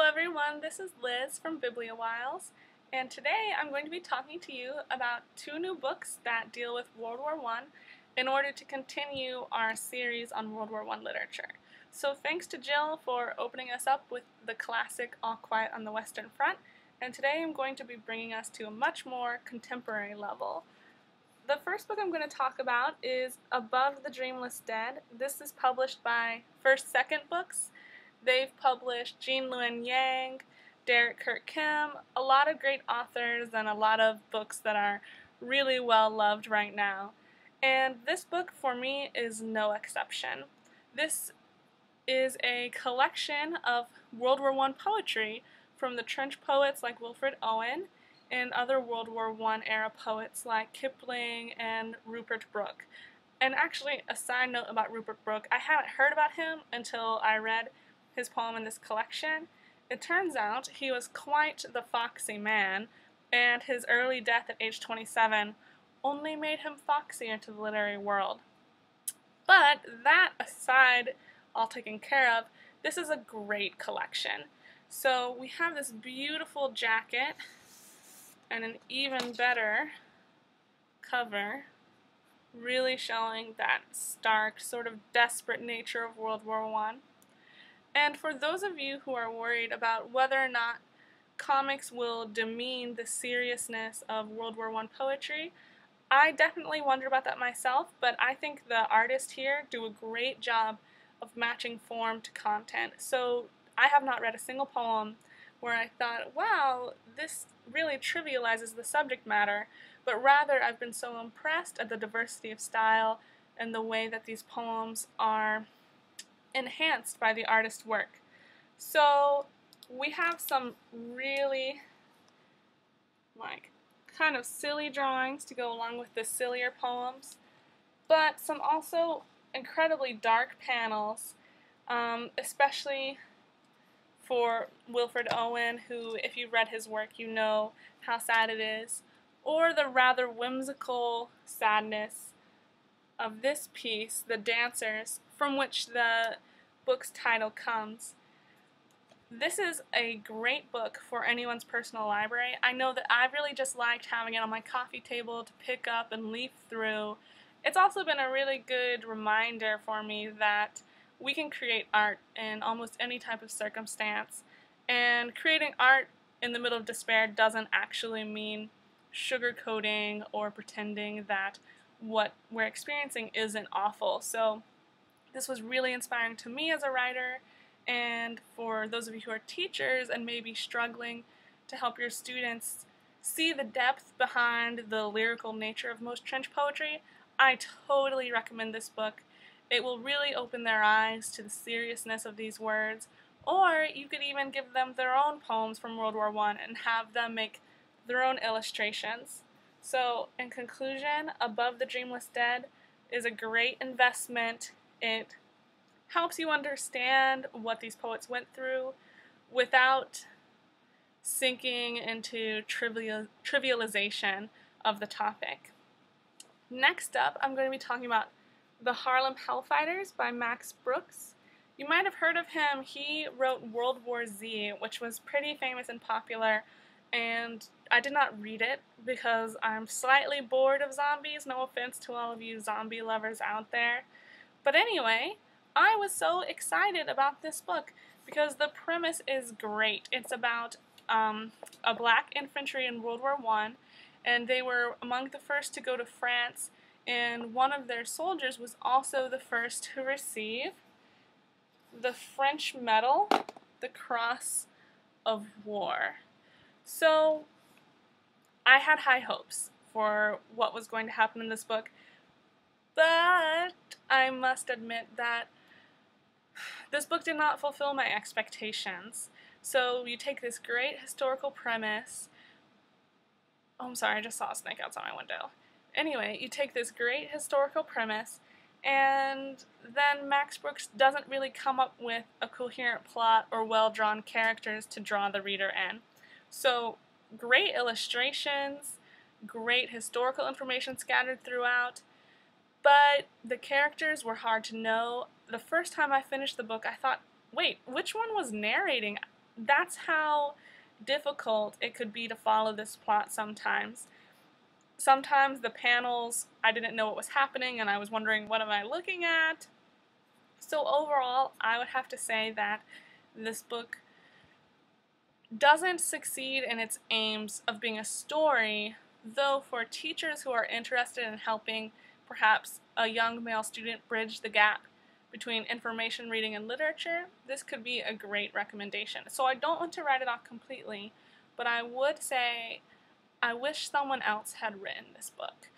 everyone, this is Liz from BiblioWiles, and today I'm going to be talking to you about two new books that deal with World War I in order to continue our series on World War I literature. So thanks to Jill for opening us up with the classic All Quiet on the Western Front, and today I'm going to be bringing us to a much more contemporary level. The first book I'm going to talk about is Above the Dreamless Dead. This is published by First Second Books. They've published Jean Luen Yang, Derek Kurt Kim, a lot of great authors and a lot of books that are really well loved right now. And this book for me is no exception. This is a collection of World War I poetry from the trench poets like Wilfred Owen and other World War I era poets like Kipling and Rupert Brooke. And actually, a side note about Rupert Brooke, I hadn't heard about him until I read his poem in this collection. It turns out he was quite the foxy man, and his early death at age 27 only made him foxier to the literary world. But that aside, all taken care of, this is a great collection. So we have this beautiful jacket and an even better cover, really showing that stark, sort of desperate nature of World War I. And for those of you who are worried about whether or not comics will demean the seriousness of World War I poetry, I definitely wonder about that myself, but I think the artists here do a great job of matching form to content. So I have not read a single poem where I thought, wow, this really trivializes the subject matter, but rather I've been so impressed at the diversity of style and the way that these poems are enhanced by the artist's work. So we have some really kind of silly drawings to go along with the sillier poems, but some also incredibly dark panels, especially for Wilfred Owen, who, if you've read his work, you know how sad it is, or the rather whimsical sadness of this piece, The Dancers, from which the book's title comes. This is a great book for anyone's personal library. I know that I've really just liked having it on my coffee table to pick up and leaf through. It's also been a really good reminder for me that we can create art in almost any type of circumstance, and creating art in the middle of despair doesn't actually mean sugarcoating or pretending that what we're experiencing isn't awful. So this was really inspiring to me as a writer, and for those of you who are teachers and maybe struggling to help your students see the depth behind the lyrical nature of most trench poetry, I totally recommend this book. It will really open their eyes to the seriousness of these words, or you could even give them their own poems from World War I and have them make their own illustrations. So, in conclusion, Above the Dreamless Dead is a great investment. It helps you understand what these poets went through without sinking into trivialization of the topic. Next up, I'm going to be talking about The Harlem Hellfighters by Max Brooks. You might have heard of him. He wrote World War Z, which was pretty famous and popular, and I did not read it because I'm slightly bored of zombies. No offense to all of you zombie lovers out there. But anyway, I was so excited about this book because the premise is great. It's about a black infantry in World War I, and they were among the first to go to France, and one of their soldiers was also the first to receive the French medal, the Cross of War. So I had high hopes for what was going to happen in this book, but I must admit that this book did not fulfill my expectations. So you take this great historical premise. Oh, I'm sorry, I just saw a snake outside my window. Anyway, you take this great historical premise, and then Max Brooks doesn't really come up with a coherent plot or well-drawn characters to draw the reader in. So, great illustrations, great historical information scattered throughout, but the characters were hard to know. The first time I finished the book, I thought, wait, which one was narrating? that's how difficult it could be to follow this plot sometimes. Sometimes the panels, I didn't know what was happening and I was wondering, what am I looking at? So overall, I would have to say that this book doesn't succeed in its aims of being a story, though for teachers who are interested in helping perhaps a young male student bridge the gap between information reading and literature, this could be a great recommendation. So I don't want to write it off completely, but I would say I wish someone else had written this book.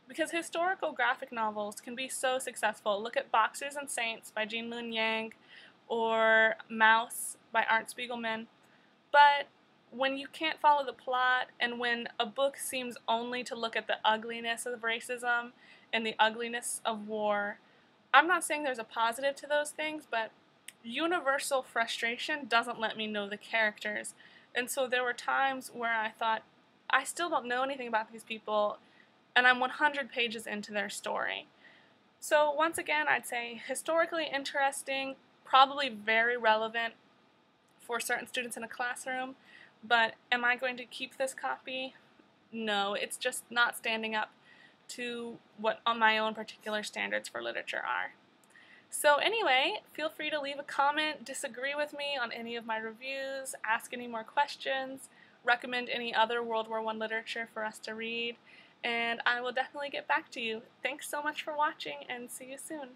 Because historical graphic novels can be so successful. Look at Boxers and Saints by Jean Lune Yang, or Mouse by Art Spiegelman. But when you can't follow the plot, and when a book seems only to look at the ugliness of racism and the ugliness of war, I'm not saying there's a positive to those things, but universal frustration doesn't let me know the characters. And so there were times where I thought, I still don't know anything about these people, and I'm 100 pages into their story. So once again, I'd say historically interesting, probably very relevant for certain students in a classroom, but am I going to keep this copy? No, it's just not standing up to what on my own particular standards for literature are. So anyway, feel free to leave a comment, disagree with me on any of my reviews, ask any more questions, recommend any other World War I literature for us to read, and I will definitely get back to you. Thanks so much for watching, and see you soon.